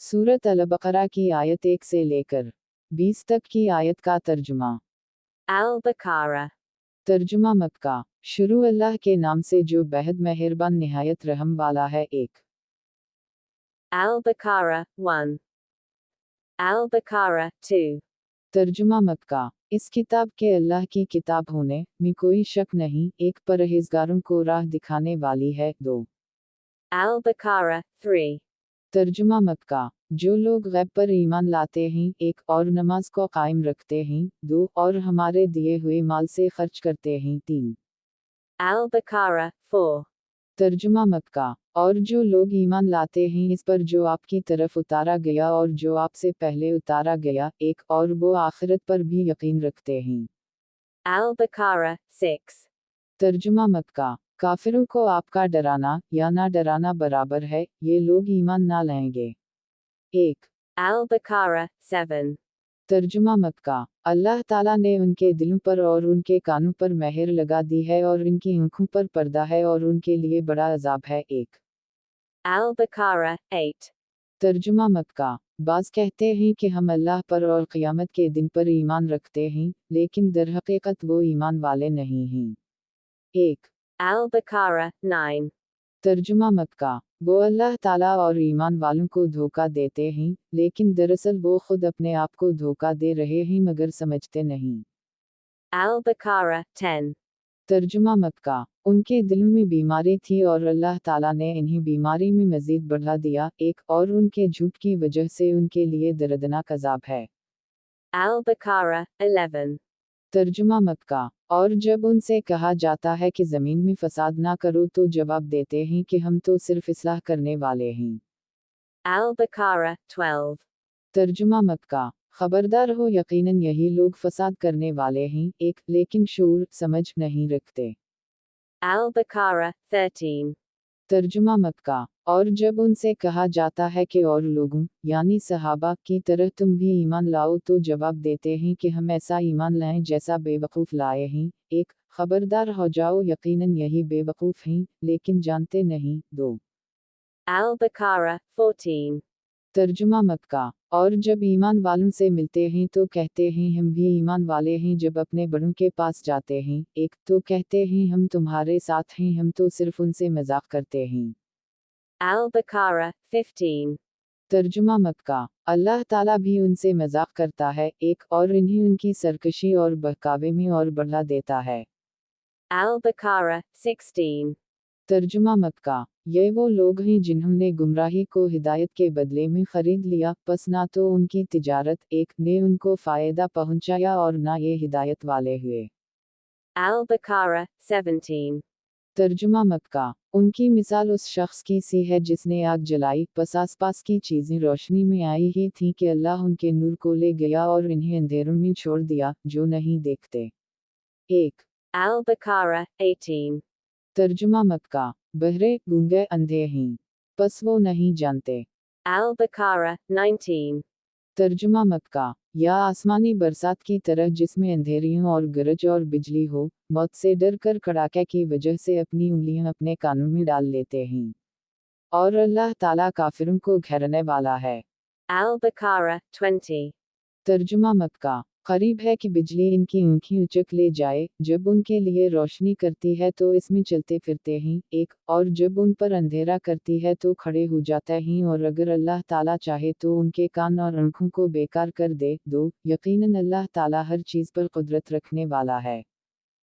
सूरत अल-बकरा की आयत 1 से लेकर 20 तक की आयत का तर्जुमा। Al-Baqarah. तर्जुमा मक्का। शुरू अल्लाह के नाम से जो बेहद मेहरबान निहायत रहम वाला है। 1 Al-Baqarah 1. Al-Baqarah 2. तर्जुमा मक्का। इस किताब के अल्लाह की किताब होने में कोई शक नहीं, एक परहेजगारों को राह दिखाने वाली है। 2 Al-Baqarah 3. तर्जुमा मक्का। जो लोग गैब पर ईमान लाते हैं, 1 और नमाज को कायम रखते हैं, 2 और हमारे दिए हुए माल से खर्च करते हैं। 3 Al-Baqarah 4. तर्जुमा मक्का। और जो लोग ईमान लाते हैं इस पर जो आपकी तरफ उतारा गया और जो आपसे पहले उतारा गया, 1 और वो आखिरत पर भी यकीन रखते हैं। Al-Baqarah 6. तर्जुमा मक्का। काफिरों को आपका डराना या ना डराना बराबर है, ये लोग ईमान ना लाएंगे। 1 Al-Baqarah 7. तर्जुमा मक्का। अल्लाह ताला ने उनके दिलों पर और उनके कानों पर मेहर लगा दी है और इनकी आंखों पर पर्दा है और उनके लिए बड़ा अजाब है। 1 Al-Baqarah 8. तर्जुमा मक्का। बाज कहते हैं कि हम अल्लाह पर और क़यामत के दिन पर ईमान रखते हैं, लेकिन दरहकीकत वो ईमान वाले नहीं हैं। 1 Al-Baqarah 9. तर्जुमा मक्का। वो अल्लाह ताला और ईमान वालों को धोखा देते हैं, लेकिन दरअसल वो खुद अपने आप को धोखा दे रहे हैं मगर समझते नहीं। Al-Baqarah 10. तर्जुमा मक्का। उनके दिलों में बीमारी थी और अल्लाह ताला ने इन्हें बीमारी में मजीद बढ़ा दिया। 1 और उनके झूठ की वजह से उनके लिए दर्दनाक अजाब है। Al-Baqarah 11. तर्जुमा मक्का। और जब उनसे कहा जाता है कि ज़मीन में फसाद ना करो तो जवाब देते हैं कि हम तो सिर्फ इस्लाह करने वाले हैं। Al-Baqarah 12. तर्जुमा मक्का। खबरदार हो, यकीनन यही लोग फसाद करने वाले हैं। 1 लेकिन शूर समझ नहीं रखते। Al-Baqarah 13. तर्जुमा मक्का। और जब उनसे कहा जाता है कि और लोगों यानी सहाबा की तरह तुम भी ईमान लाओ तो जवाब देते हैं कि हम ऐसा ईमान लाएं जैसा बेवकूफ़ लाए हैं। 1 खबरदार हो जाओ, यकीनन यही बेवकूफ़ हैं, लेकिन जानते नहीं। 2 Al-Baqarah 14. तर्जुमा मक्का। और जब ईमान वालों से मिलते हैं तो कहते हैं हम भी ईमान वाले हैं, जब अपने बड़ों के पास जाते हैं, 1 तो कहते हैं हम तुम्हारे साथ हैं, हम तो सिर्फ उनसे मजाक करते हैं। Al-Baqarah 15. तर्जुमा मक्का। अल्लाह ताला भी उनसे मजाक करता है। 1 और इन्हें उनकी सरकशी और बहकावे में और बढ़ा देता है। Al-Baqarah 16. तर्जुमा मक्का। ये वो लोग हैं जिन्होंने गुमराही को हिदायत के बदले में खरीद लिया, बस ना तो उनकी तिजारत 1 ने उनको फ़ायदा पहुंचाया और ना ये हिदायत वाले हुए। Al-Baqarah 17. तर्जुमा मक्का। उनकी मिसाल उस शख्स की सी है जिसने आग जलाई, बस आसपास की चीज़ें रोशनी में आई ही थीं कि अल्लाह उनके नूर को ले गया और इन्हें अंधेरों में छोड़ दिया, जो नहीं देखते। 1 Al-Baqarah 18. तर्जुमा मक्का। बहरे गूंगे अंधे हैं, बस वो नहीं जानते। Al-Baqarah 19. तर्जुमा मक्का। या आसमानी बरसात की तरह जिसमें अंधेरियों और गरज और बिजली हो, मौत से डर कर कड़ाके की वजह से अपनी उंगलियां अपने कानों में डाल लेते हैं। और अल्लाह ताला काफिरों को घेरने वाला है। Al-Baqarah 20. तर्जुमा मक्का। करीब है कि बिजली इनकी आंखें उचक ले जाए, जब उनके लिए रोशनी करती है तो इसमें चलते फिरते हैं। 1 और जब उन पर अंधेरा करती है तो खड़े हो जाते हैं, और अगर अल्लाह ताला चाहे तो उनके कान और आंखों को बेकार कर दे। 2 यकीनन अल्लाह ताला हर चीज़ पर कुदरत रखने वाला है।